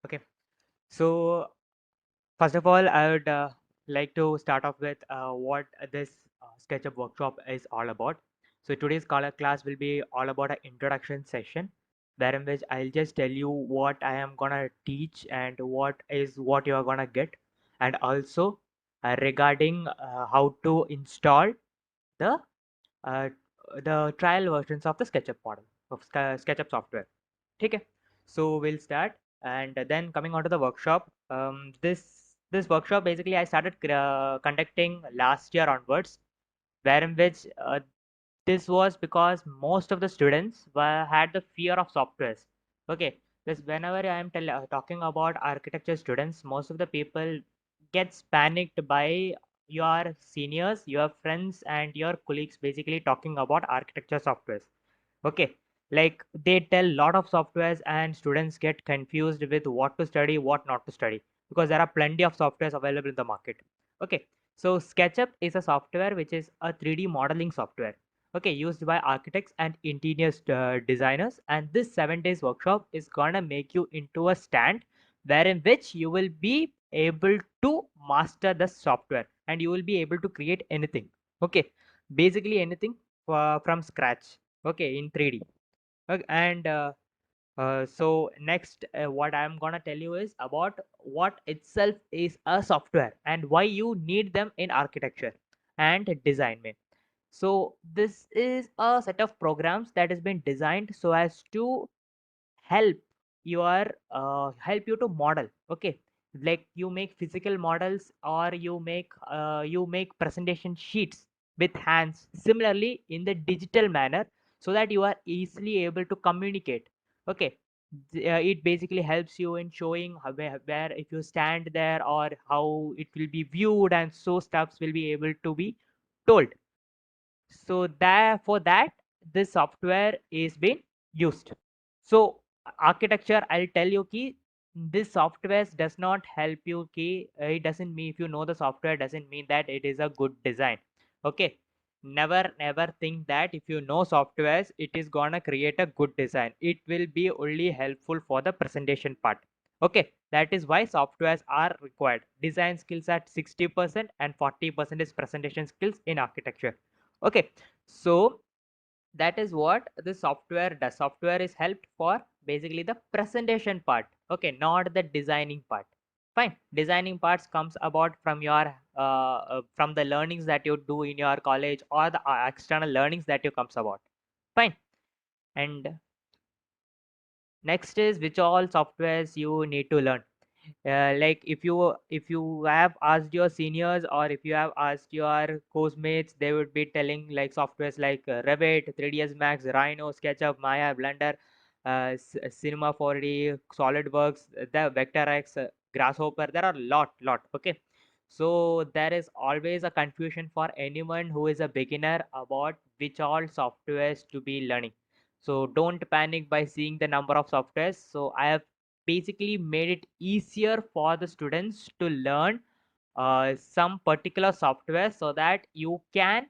Okay, so first of all, I would like to start off with what this SketchUp workshop is all about. So today's class will be all about an introduction session, wherein which I'll just tell you what I am gonna teach and what you are gonna get, and also regarding how to install the uh, the trial versions of the SketchUp model of SketchUp software. Okay, so we'll start, and then coming on to the workshop. This workshop basically I started conducting last year onwards, wherein which this was because most of the students had the fear of softwares. Okay, this whenever I am talking about architecture students, most of the people gets panicked by your seniors, your friends, and your colleagues basically talking about architecture softwares. Okay, like they tell lot of softwares and students get confused with what to study, what not to study, because there are plenty of softwares available in the market. Okay, so SketchUp is a software which is a 3D modeling software. Okay, used by architects and interior designers, and this 7 days workshop is gonna make you into a stand wherein which you will be able to master the software and you will be able to create anything. Okay, basically anything from scratch. Okay, in 3D. Okay, and so next, what I'm gonna tell you is about what itself is a software and why you need them in architecture and design. So this is a set of programs that has been designed so as to help help you to model. Okay, like you make physical models or you make presentation sheets with hands similarly in the digital manner, so that you are easily able to communicate. Okay, it basically helps you in showing where if you stand there or how it will be viewed, and so stuffs will be able to be told. So that for that this software is being used. So architecture, I'll tell you ki this software does not help you ki it doesn't mean if you know the software doesn't mean that it is a good design. Okay, never think that if you know softwares it is gonna create a good design. It will be only helpful for the presentation part. Okay, that is why softwares are required. Design skills at 60% and 40% is presentation skills in architecture. Okay, so that is what the software does. Software is helped for basically the presentation part. Okay, not the designing part. Fine, designing parts comes about from your from the learnings that you do in your college or the external learnings that you comes about. Fine, and next is which all softwares you need to learn. Like if you have asked your seniors or if you have asked your course mates, they would be telling like softwares like Revit, 3ds Max, Rhino, SketchUp, Maya, Blender, Cinema 4D, SolidWorks, the VectorX, Grasshopper. There are lot. Okay, so there is always a confusion for anyone who is a beginner about which all softwares to be learning. So don't panic by seeing the number of softwares. So I have basically made it easier for the students to learn some particular software so that you can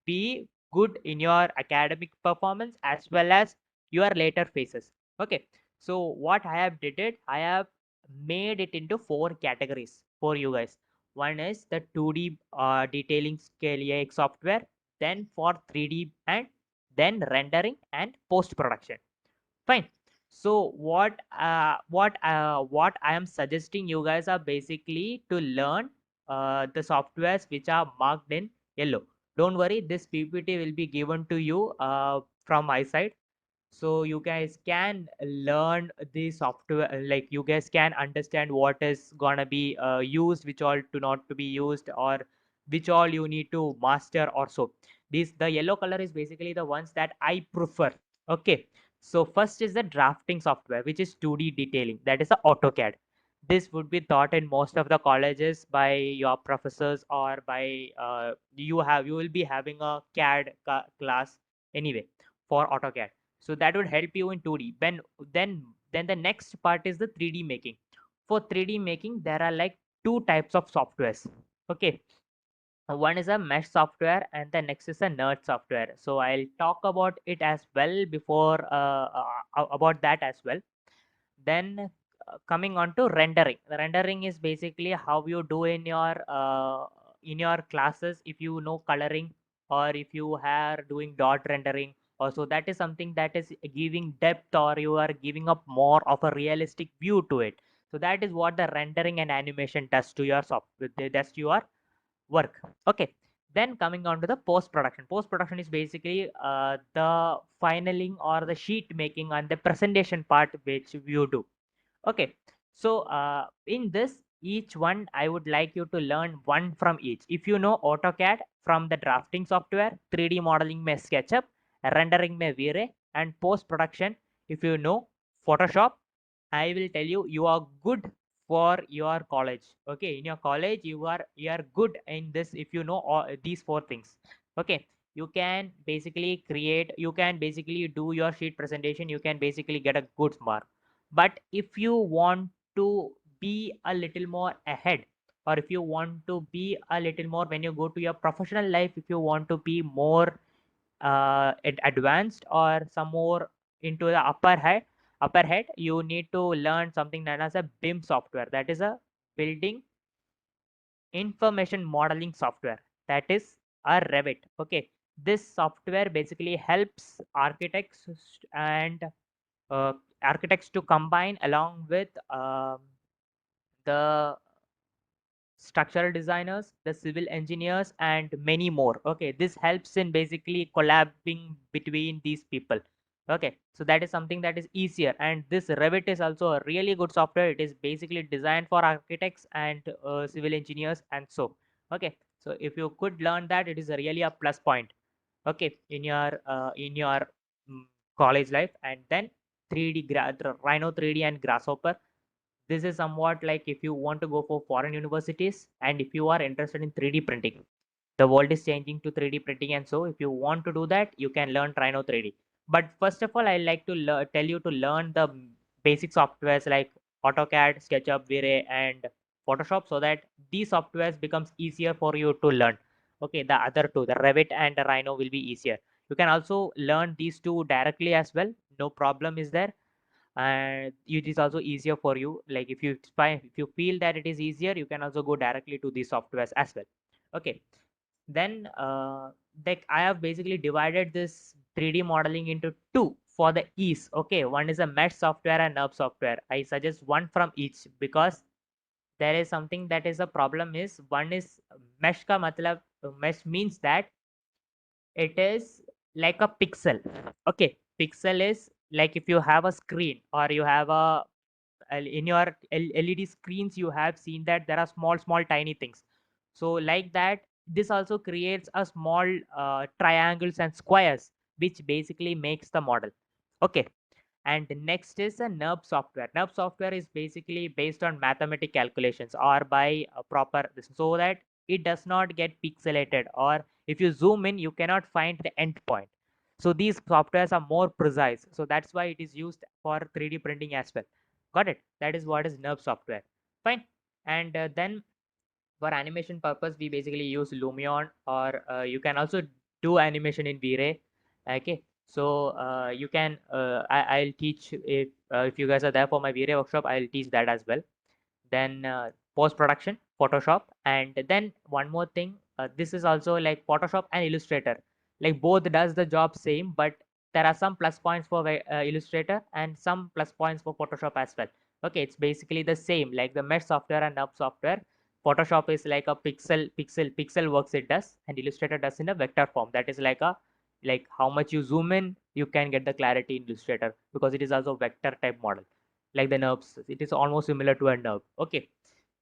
be good in your academic performance as well as your later phases. Okay, so what I have did it, I have made it into 4 categories for you guys. One is the 2D detailing scale AX software, then for 3D, and then rendering and post production. Fine. So what I am suggesting you guys are basically to learn the softwares which are marked in yellow. Don't worry, this PPT will be given to you from my side, so you guys can learn the software. Like you guys can understand what is gonna be used, which all to not to be used, or which all you need to master or so. This the yellow color is basically the ones that I prefer. Okay, so first is the drafting software, which is 2D detailing, that is the AutoCAD. This would be taught in most of the colleges by your professors, or by you will be having a CAD class anyway for AutoCAD. So that would help you in 2D. Then the next part is the 3D making. For 3D making, there are like two types of softwares. Okay, one is a mesh software and the next is a nerd software. So I'll talk about it as well before about that as well. Then coming on to rendering. The rendering is basically how you do in your classes if you know coloring, or if you are doing dot rendering. Also, that is something that is giving depth, or you are giving up more of a realistic view to it. So that is what the rendering and animation does to your software, does to your work. Okay, then coming on to the post production. Post production is basically the finaling or the sheet making and the presentation part which you do. Okay, so in this each one I would like you to learn one from each. If you know AutoCAD from the drafting software, 3D modeling may SketchUp, rendering may V-Ray, and post production if you know Photoshop, I will tell you, you are good for your college. Okay, in your college you are good in this if you know all these four things. Okay, you can basically create, you can basically do your sheet presentation, you can basically get a good mark. But if you want to be a little more ahead, or if you want to be a little more when you go to your professional life, if you want to be more advanced or some more into the upper head, you need to learn something known as a BIM software. That is a building information modeling software. That is a Revit. Okay, this software basically helps and uh, architects to combine along with the structural designers, the civil engineers, and many more. Okay, this helps in basically collabing between these people. Okay, so that is something that is easier, and this Revit is also a really good software. It is basically designed for architects and civil engineers, and so okay. So if you could learn that, it is a really a plus point. Okay, in your mm, college life. And then 3D Rhino 3D and Grasshopper, this is somewhat like if you want to go for foreign universities and if you are interested in 3D printing. The world is changing to 3D printing, and so if you want to do that, you can learn Rhino 3D. But first of all, I like to tell you to learn the basic softwares like AutoCAD, SketchUp, V-Ray, and Photoshop, so that these softwares becomes easier for you to learn. Okay, the other two, the Revit and the Rhino, will be easier. You can also learn these two directly as well. No problem is there, and it is also easier for you. Like if you feel that it is easier, you can also go directly to these softwares as well. Okay, then like I have basically divided this 3D modeling into two for the ease. Okay, one is a mesh software and NURB software. I suggest one from each because there is something that is a problem. Is one is mesh ka matlab, mesh means that it is like a pixel. Okay, pixel is like if you have a screen, or you have a in your LED screens, you have seen that there are small tiny things. So like that, this also creates a small triangles and squares, which basically makes the model. Okay, and next is a NURB software. NURB software is basically based on mathematical calculations or by a proper, so that it does not get pixelated, or if you zoom in, you cannot find the end point. So these softwares are more precise. So that's why it is used for 3D printing as well. Got it? That is what is NURB software. Fine. And then for animation purpose, we basically use Lumion, or you can also do animation in V-Ray. Okay, so you can I'll teach if you guys are there for my V-Ray workshop, I'll teach that as well. Then post production, Photoshop, and then one more thing, this is also like Photoshop and Illustrator, like both does the job same, but there are some plus points for Illustrator and some plus points for Photoshop as well. Okay, it's basically the same like the mesh software and NURB software. Photoshop is like a pixel works it does, and Illustrator does in a vector form. That is like a, like how much you zoom in, you can get the clarity in Illustrator, because it is also vector type model like the NURBS. It is almost similar to a NURB. Okay.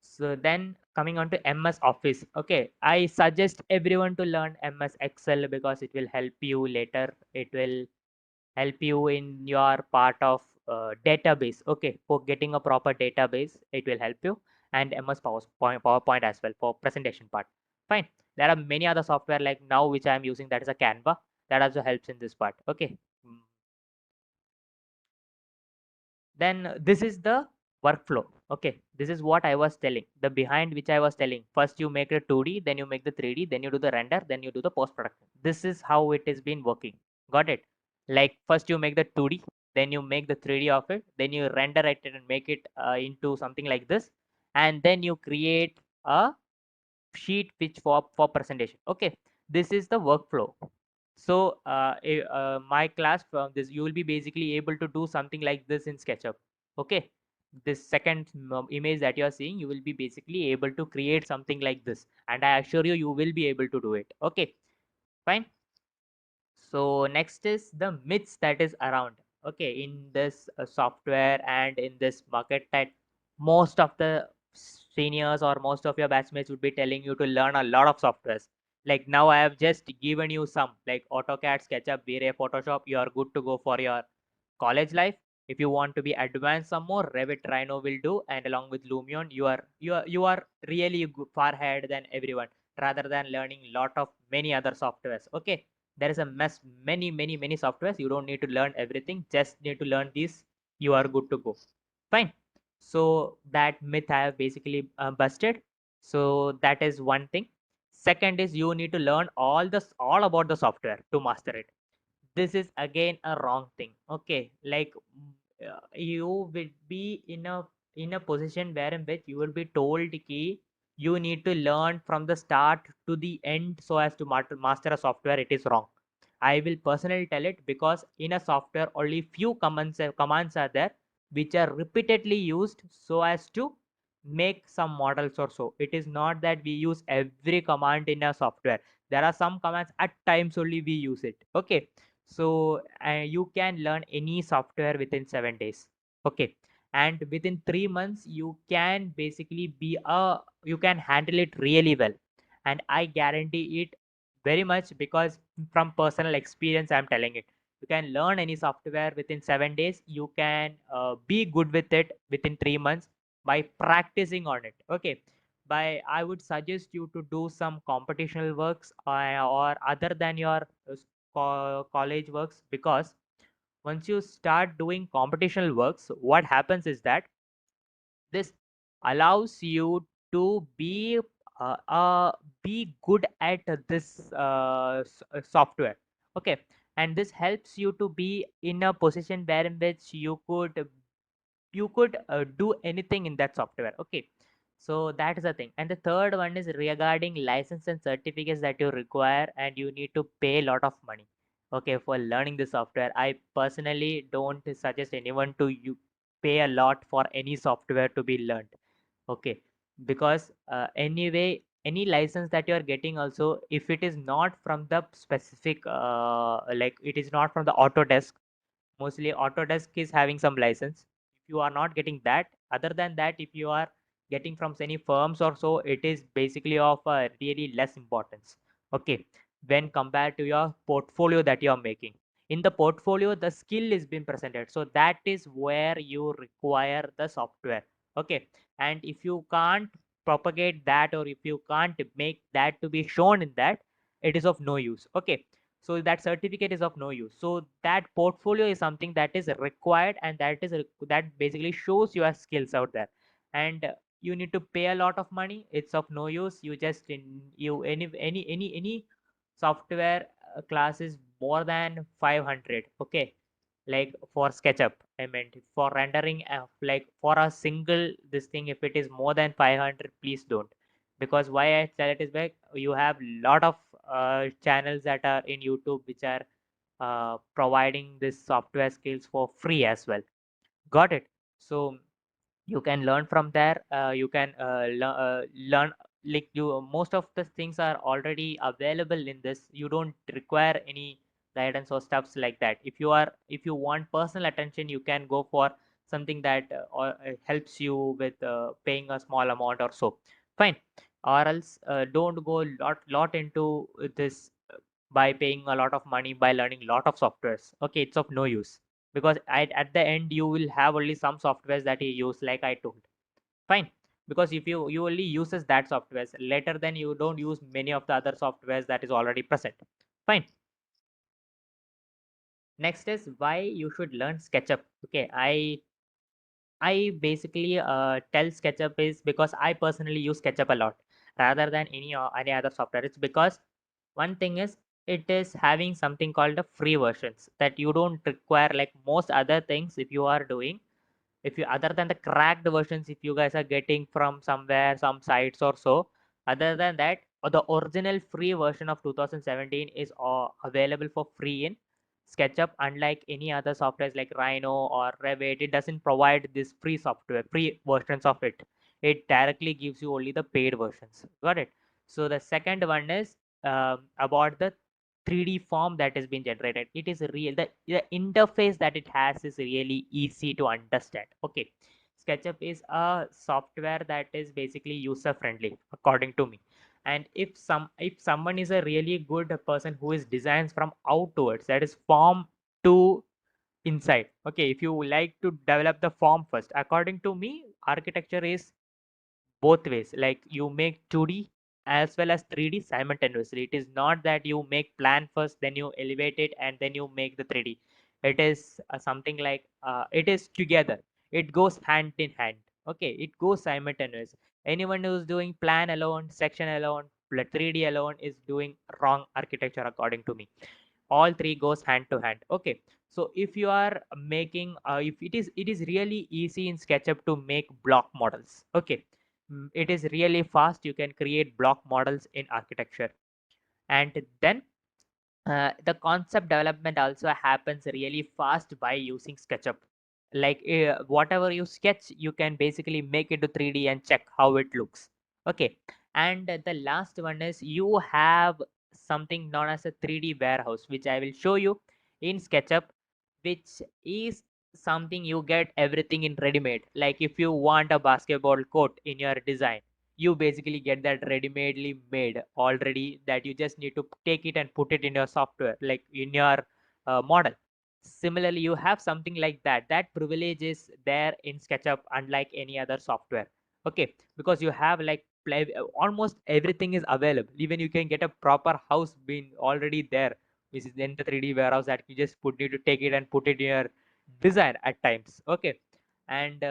So then coming on to MS Office. Okay, I suggest everyone to learn MS Excel because it will help you later. It will help you in your part of database. Okay, for getting a proper database, it will help you. And MS PowerPoint as well for presentation part. Fine. There are many other software like now which I am using, that is a Canva, that also helps in this part. Okay. Then this is the workflow. Okay, this is what I was telling, the behind which I was telling. First you make the 2D, then you make the 3D, then you do the render, then you do the post production. This is how it has been working. Got it? Like first you make the 2D, then you make the 3D of it, then you render it and make it into something like this, and then you create a sheet which for presentation. Okay, this is the workflow. So my class from this, you will be basically able to do something like this in SketchUp. Okay, this second image that you are seeing, you will be basically able to create something like this, and I assure you, you will be able to do it. Okay, fine. So next is the myths that is around. Okay, in this software and in this market, that most of the seniors or most of your batchmates would be telling you to learn a lot of softwares. Like now I have just given you some like AutoCAD, SketchUp, V-Ray, Photoshop. You are good to go for your college life. If you want to be advanced some more, Revit, Rhino will do, and along with Lumion, you are really far ahead than everyone, rather than learning lot of many other softwares. Okay, there is a mess, many softwares. You don't need to learn everything, just need to learn these. You are good to go. Fine. So that myth I have basically busted. So that is one thing. Second is you need to learn all about the software to master it. This is again a wrong thing. Okay, like you will be in a position wherein which you will be told key you need to learn from the start to the end so as to master a software. It is wrong. I will personally tell it, because in a software only few commands are there which are repeatedly used so as to make some models or so. It is not that we use every command in a software. There are some commands at times only we use it. Okay, so you can learn any software within 7 days. Okay, and within 3 months you can basically you can handle it really well, and I guarantee it very much, because from personal experience I'm telling it. You can learn any software within 7 days. You can be good with it within 3 months by practicing on it. Okay, by I would suggest you to do some computational works or other than your college works, because once you start doing computational works, what happens is that this allows you to uh, uh, be good at this software. Okay, and this helps you to be in a position wherein which you could do anything in that software. Okay, so that is the thing. And the third one is regarding license and certificates that you require, and you need to pay a lot of money, okay, for learning the software. I personally don't suggest anyone to you pay a lot for any software to be learned. Okay, because anyway, any license that you are getting also, if it is not from the specific like it is not from the Autodesk. Mostly Autodesk is having some license. If you are not getting that, other than that, if you are getting from any firms or so, it is basically of really less importance. Okay, when compared to your portfolio that you are making. In the portfolio, the skill is being presented. So that is where you require the software. Okay, and if you can't propagate that, or if you can't make that to be shown in that, it is of no use. Okay, so that certificate is of no use. So that portfolio is something that is required, and that basically shows your skills out there. And you need to pay a lot of money. It's of no use. You just in you any software class is more than 500. Okay, like for SketchUp, I meant for rendering, like for a single this thing, if it is more than 500, please don't. Because why I tell it is like you have lot of channels that are in YouTube which are providing this software skills for free as well. Got it? So you can learn from there. You can learn, like you most of the things are already available in this. You don't require any guidance or stuffs like that. If you want personal attention, you can go for something that helps you with paying a small amount or so. Fine. Or else don't go lot into this by paying a lot of money by learning a lot of softwares. Okay, it's of no use, because at the end you will have only some softwares that you use, like I told. Fine, because if you only uses that softwares, later then you don't use many of the other softwares that is already present. Fine. Next is why you should learn SketchUp. Okay, I basically tell SketchUp is because I personally use SketchUp a lot rather than any other software. It's because one thing is it is having something called the free versions that you don't require like most other things. If you are doing, if you, other than the cracked versions, if you guys are getting from somewhere, some sites or so, other than that, the original free version of 2017 is available for free in SketchUp. Unlike any other softwares like Rhino or Revit, it doesn't provide this free software, free versions of it. It directly gives you only the paid versions. Got it? So the second one is about the 3D form that has been generated. It is real. The interface that it has is really easy to understand. Okay. SketchUp is a software that is basically user friendly, according to me. And if someone is a really good person who is designs from outwards, that is form to inside. Okay, if you like to develop the form first, according to me, architecture is both ways. Like you make 2D as well as 3D simultaneously. It is not that you make plan first, then you elevate it, and then you make the 3D. It is something like it is together. It goes hand in hand. Okay, it goes simultaneous. Anyone who's doing plan alone, section alone, 3D alone is doing wrong architecture, according to me. All three goes hand to hand. Okay, so if you are making if it is really easy in SketchUp to make block models. Okay. It is really fast. You can create block models in architecture. And then the concept development also happens really fast by using SketchUp. Like whatever you sketch, you can basically make it to 3D and check how it looks. Okay. And the last one is you have something known as a 3D warehouse, which I will show you in SketchUp, which is something you get everything in ready-made. Like if you want a basketball court in your design, you basically get that ready-madely made already, that you just need to take it and put it in your software, like in your model. Similarly, you have something like that. That privilege is there in SketchUp, unlike any other software. Okay, because you have like almost everything is available. Even you can get a proper house being already there, which is in the 3D warehouse, that you just need to take it and put it in your design at times. Okay. And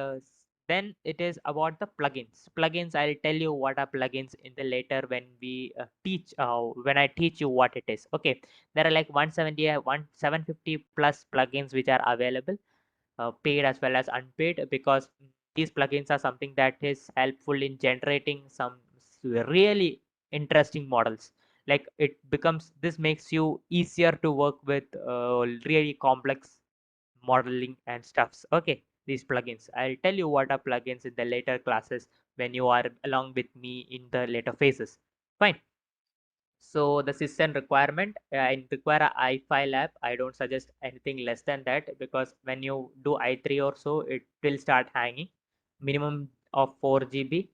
then it is about the plugins. I'll tell you what are plugins in the later when we teach when I teach you what it is. Okay, there are like 170 750 plus plugins which are available, paid as well as unpaid, because these plugins are something that is helpful in generating some really interesting models. Like it becomes, this makes you easier to work with really complex modeling and stuffs. Okay, these plugins, I'll tell you what are plugins in the later classes when you are along with me in the later phases. Fine. So the system requirement, I require a i5 app. I don't suggest anything less than that, because when you do i3 or so, it will start hanging. Minimum of 4 GB.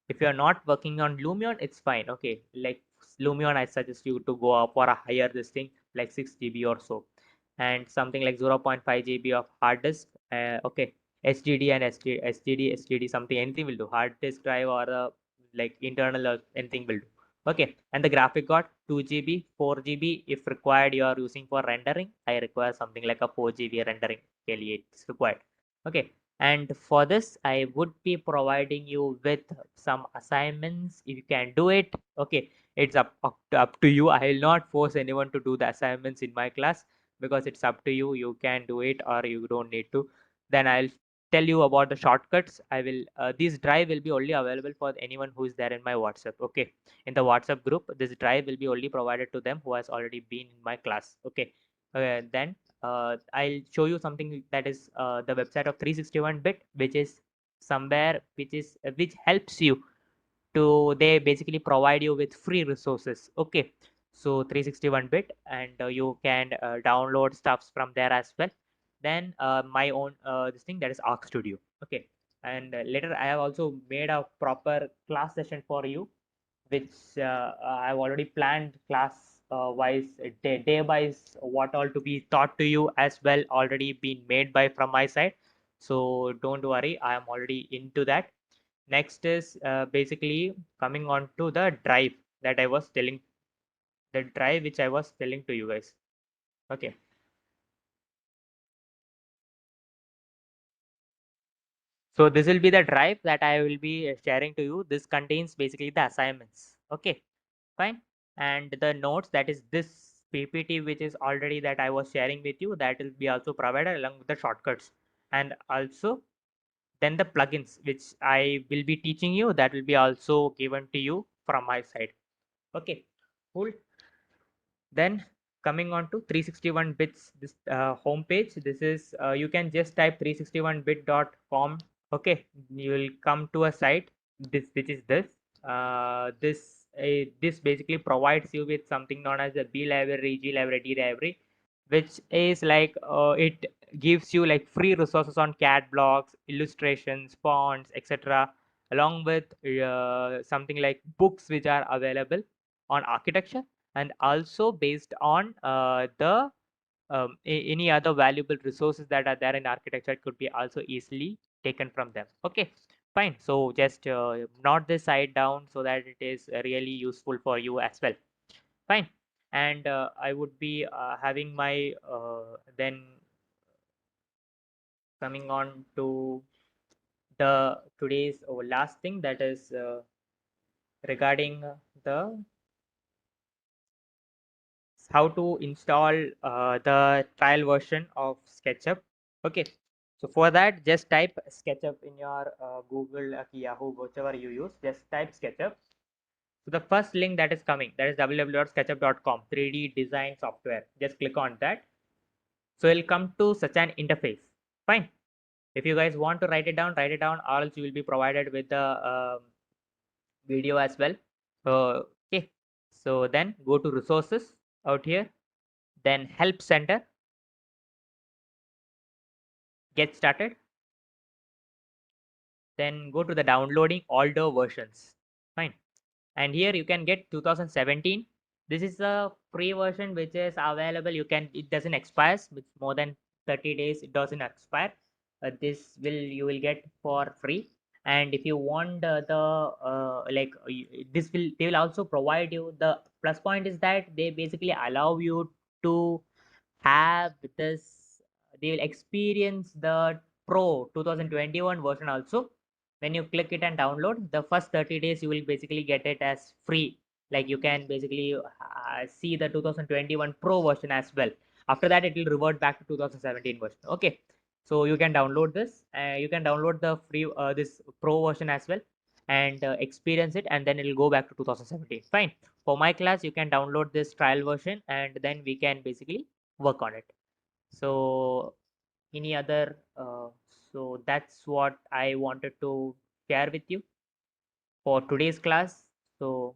If you're not working on Lumion, it's fine. Okay, like Lumion, I suggest you to go up for a higher this thing, like 6 GB or so, and something like 0.5 GB of hard disk. Okay, HDD and SGD, something, anything will do. Hard disk drive or like internal or anything will do. Okay, and the graphic card 2 GB, 4 GB. If required, you are using for rendering. I require something like a 4 GB rendering. It's required. Okay, and for this, I would be providing you with some assignments. If you can do it, okay, it's up to you. I will not force anyone to do the assignments in my class, because it's up to you. You can do it or you don't need to. Then I'll tell you about the shortcuts. I will this drive will be only available for anyone who is there in my WhatsApp. Okay, in the WhatsApp group, this drive will be only provided to them who has already been in my class. Okay, then I'll show you something that is the website of 361-bit, which is somewhere which helps you to, they basically provide you with free resources. Okay, so 361-bit, and you can download stuffs from there as well. Then my own this thing, that is Arc Studio. Okay, and later I have also made a proper class session for you, which I've already planned class wise, day wise, what all to be taught to you as well, already been made by from my side. So don't worry, I am already into that. Next is basically coming on to the drive that I was telling, the drive which I was telling to you guys. Okay. So this will be the drive that I will be sharing to you. This contains basically the assignments. Okay, fine. And the notes, that is this PPT which is already that I was sharing with you, that will be also provided along with the shortcuts. And also then the plugins which I will be teaching you, that will be also given to you from my side. Okay, cool. Then coming on to 361 bits, this home page. This is you can just type 361bit.com. Okay, you will come to a site, this which is this. This basically provides you with something known as a B library, G library, D library, which is like it gives you like free resources on CAD blocks, illustrations, fonts, etc., along with something like books which are available on architecture, and also based on the any other valuable resources that are there in architecture could be also easily taken from them. Okay, fine. So just note this side down so that it is really useful for you as well. Fine. And I would be having my then coming on to the today's last thing, that is regarding the how to install the trial version of SketchUp. Okay, so for that, just type SketchUp in your Google, Yahoo, whichever you use. Just type SketchUp. So the first link that is coming, that is www.sketchup.com, 3D design software. Just click on that. So it'll come to such an interface. Fine. If you guys want to write it down, or else you will be provided with the video as well. Okay. So then go to resources out here, then help center, get started, then go to the downloading older versions. Fine. And here you can get 2017. This is the free version which is available. You can, it doesn't expire with more than 30 days, it doesn't expire. This will, you will get for free. And if you want this will, they will also provide you, the plus point is that they basically allow you to have this, they will experience the Pro 2021 version also. When you click it and download, the first 30 days you will basically get it as free. Like you can basically see the 2021 Pro version as well. After that, it will revert back to 2017 version. Okay, so you can download this. You can download the free this Pro version as well, and experience it, and then it will go back to 2017. Fine. For my class, you can download this trial version, and then we can basically work on it. So any other so that's what I wanted to share with you for today's class. So